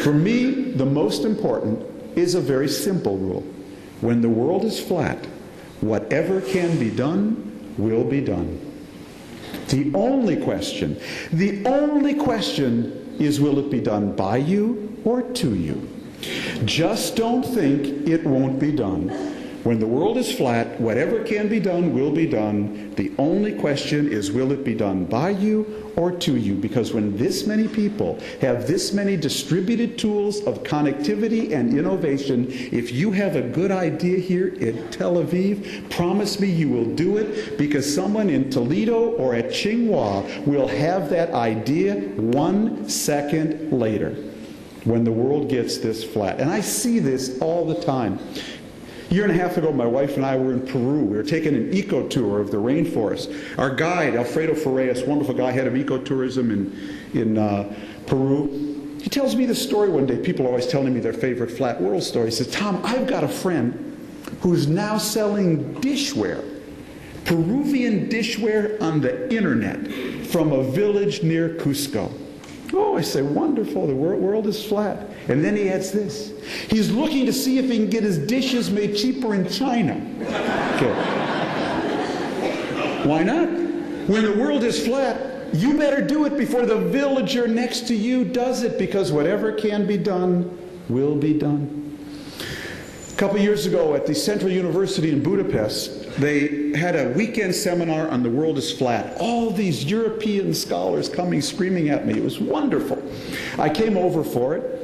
For me, the most important is a very simple rule. When the world is flat, whatever can be done will be done. The only question is, will it be done by you or to you? Just don't think it won't be done. When the world is flat, whatever can be done will be done. The only question is, will it be done by you or to you? Because when this many people have this many distributed tools of connectivity and innovation, if you have a good idea here in Tel Aviv, promise me you will do it, because someone in Toledo or at Tsinghua will have that idea 1 second later when the world gets this flat. And I see this all the time. A year and a half ago, my wife and I were in Peru. We were taking an eco-tour of the rainforest. Our guide, Alfredo Ferreras, wonderful guy, head of ecotourism in Peru, he tells me the story one day. People are always telling me their favorite flat world story. He says, Tom, I've got a friend who's now selling dishware, Peruvian dishware on the internet from a village near Cusco. Oh, I say, wonderful, the world is flat. And then he adds this. He's looking to see if he can get his dishes made cheaper in China. Okay. Why not? When the world is flat, you better do it before the villager next to you does it, because whatever can be done will be done. A couple years ago at the Central University in Budapest, they had a weekend seminar on the world is flat. All these European scholars coming screaming at me. It was wonderful. I came over for it.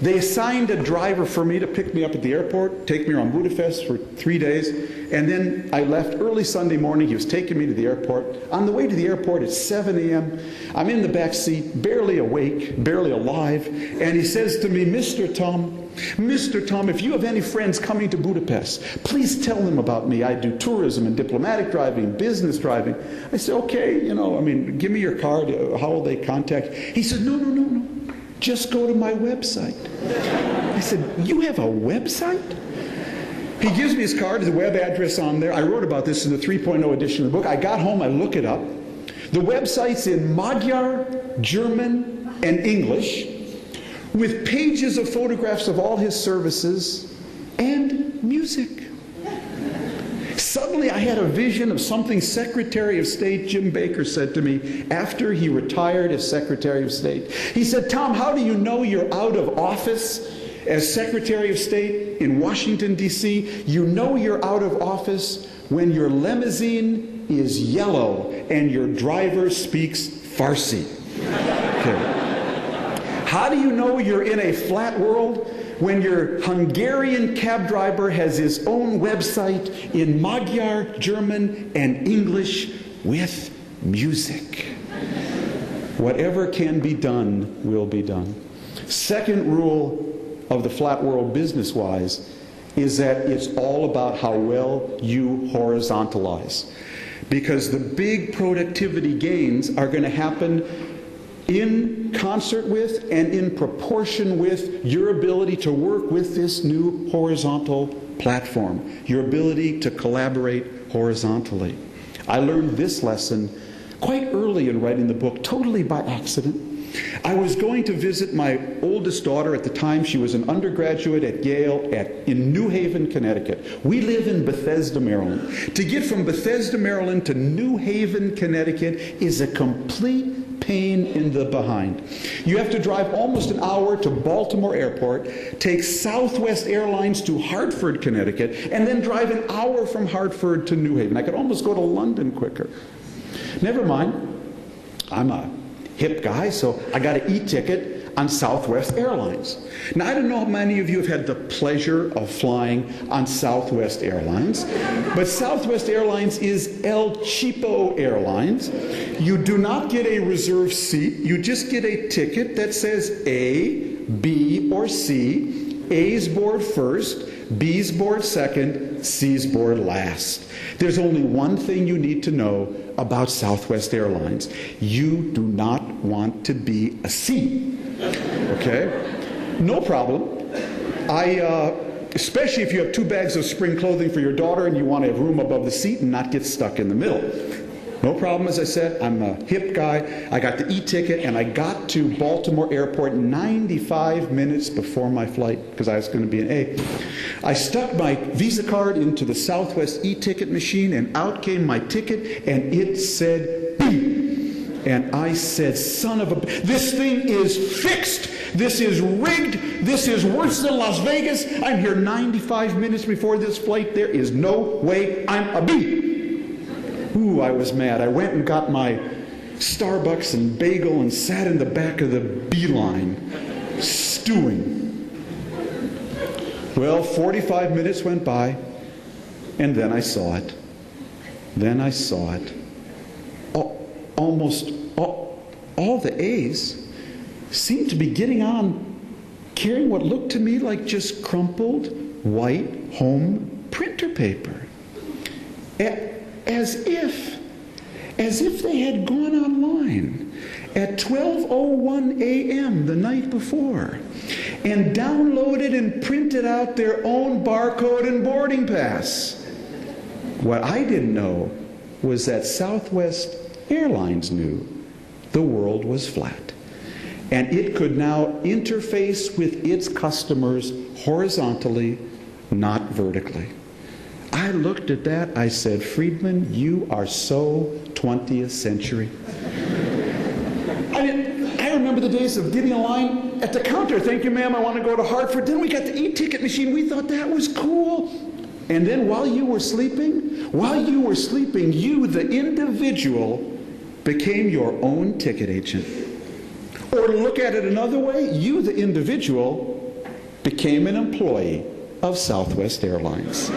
They assigned a driver for me to pick me up at the airport, take me around Budapest for 3 days, and then I left early Sunday morning. He was taking me to the airport. On the way to the airport at 7 a.m., I'm in the back seat, barely awake, barely alive, and he says to me, Mr. Tom, if you have any friends coming to Budapest, please tell them about me. I do tourism and diplomatic driving, business driving. I said, okay, give me your card. How will they contact? He said, no. Just go to my website. I said, you have a website? He gives me his card, the web address on there. I wrote about this in the 3.0 edition of the book. I got home, I look it up. The website's in Magyar, German, and English, with pages of photographs of all his services and music. Suddenly I had a vision of something Secretary of State Jim Baker said to me after he retired as Secretary of State. He said, Tom, how do you know you're out of office as Secretary of State in Washington, D.C.? You know you're out of office when your limousine is yellow and your driver speaks Farsi. Okay. How do you know you're in a flat world? When your Hungarian cab driver has his own website in Magyar, German, and English with music. Whatever can be done will be done. Second rule of the flat world business-wise is that it's all about how well you horizontalize. Because the big productivity gains are going to happen in concert with and in proportion with your ability to work with this new horizontal platform, your ability to collaborate horizontally. I learned this lesson quite early in writing the book, totally by accident. I was going to visit my oldest daughter at the time. She was an undergraduate at Yale in New Haven, Connecticut. We live in Bethesda, Maryland. To get from Bethesda, Maryland to New Haven, Connecticut is a complete pain in the behind. You have to drive almost an hour to Baltimore Airport, take Southwest Airlines to Hartford, Connecticut, and then drive an hour from Hartford to New Haven. I could almost go to London quicker. Never mind. I'm a hip guy, so I got an e-ticket on Southwest Airlines. Now, I don't know how many of you have had the pleasure of flying on Southwest Airlines, but Southwest Airlines is El Cheapo Airlines. You do not get a reserved seat. You just get a ticket that says A, B, or C. A's board first, B's board second, C's board last. There's only one thing you need to know about Southwest Airlines. You do not want to be a C. Okay? No problem. Especially if you have 2 bags of spring clothing for your daughter and you want to have room above the seat and not get stuck in the middle. No problem, as I said. I'm a hip guy. I got the e-ticket, and I got to Baltimore Airport 95 minutes before my flight, because I was going to be an A. I stuck my Visa card into the Southwest e-ticket machine, and out came my ticket, and it said B. And I said, son of a... This thing is fixed. This is rigged. This is worse than Las Vegas. I'm here 95 minutes before this flight. There is no way I'm a B. Ooh, I was mad. I went and got my Starbucks and bagel and sat in the back of the B line, stewing. Well, 45 minutes went by, and then I saw it. Then I saw it. Almost all the A's seemed to be getting on, carrying what looked to me like just crumpled white home printer paper. As if they had gone online at 12:01 a.m. the night before and downloaded and printed out their own barcode and boarding pass. What I didn't know was that Southwest Airlines knew the world was flat, and it could now interface with its customers horizontally, not vertically. I looked at that, I said, Friedman, you are so 20th century. I remember the days of getting a line at the counter. Thank you, ma'am, I want to go to Hartford. Then we got the e-ticket machine. We thought that was cool. And then while you were sleeping, you, the individual, became your own ticket agent. Or to look at it another way, you, the individual, became an employee of Southwest Airlines.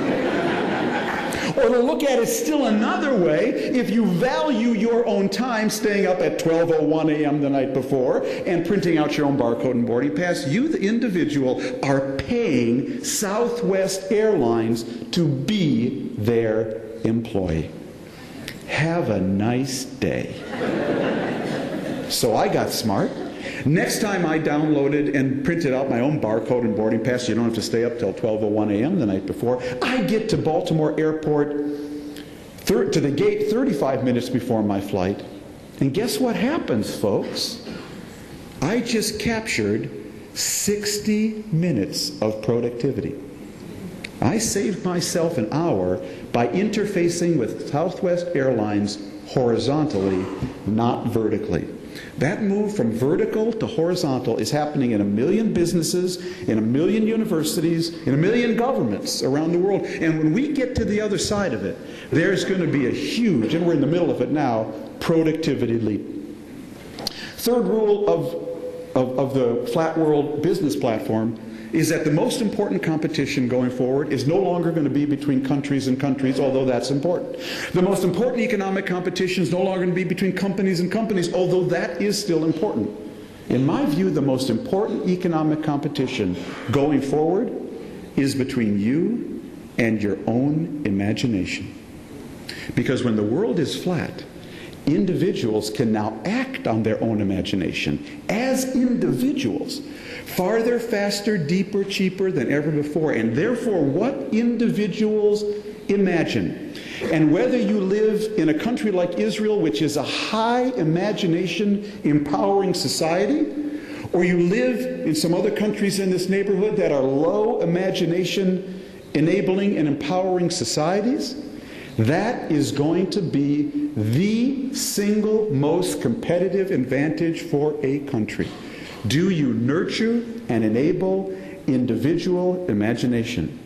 Or to look at it still another way, if you value your own time staying up at 12:01 a.m. the night before and printing out your own barcode and boarding pass, you, the individual, are paying Southwest Airlines to be their employee. Have a nice day. So I got smart. Next time I downloaded and printed out my own barcode and boarding pass, you don't have to stay up till 12:01 a.m. the night before. I get to Baltimore Airport, to the gate 35 minutes before my flight. And guess what happens, folks? I just captured 60 minutes of productivity. I saved myself an hour by interfacing with Southwest Airlines horizontally, not vertically. That move from vertical to horizontal is happening in 1 million businesses, in 1 million universities, in 1 million governments around the world. And when we get to the other side of it, there's going to be a huge, and we're in the middle of it now, productivity leap. Third rule of the Flat World Business Platform is that the most important competition going forward is no longer going to be between countries and countries, although that's important. The most important economic competition is no longer going to be between companies and companies, although that is still important. In my view, the most important economic competition going forward is between you and your own imagination. Because when the world is flat, individuals can now act on their own imagination as individuals, farther, faster, deeper, cheaper than ever before. And therefore, what individuals imagine, and whether you live in a country like Israel, which is a high imagination empowering society, or you live in some other countries in this neighborhood that are low imagination enabling and empowering societies, that is going to be the single most competitive advantage for a country. Do you nurture and enable individual imagination?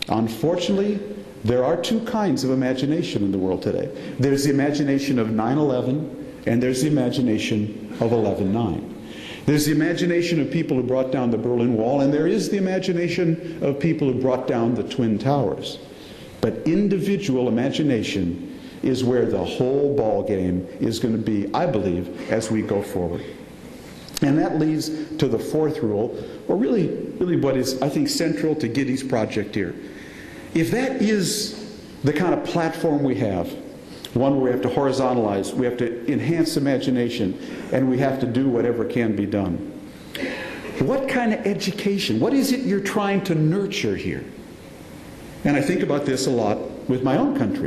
Unfortunately, there are two kinds of imagination in the world today. There's the imagination of 9/11, and there's the imagination of 11/9. There's the imagination of people who brought down the Berlin Wall, and there is the imagination of people who brought down the Twin Towers. But individual imagination is where the whole ball game is going to be, I believe, as we go forward. And that leads to the fourth rule, or really what is, I think, central to Giddy's project here. If that is the kind of platform we have, one where we have to horizontalize, we have to enhance imagination, and we have to do whatever can be done, what kind of education, what is it you're trying to nurture here? And I think about this a lot with my own country.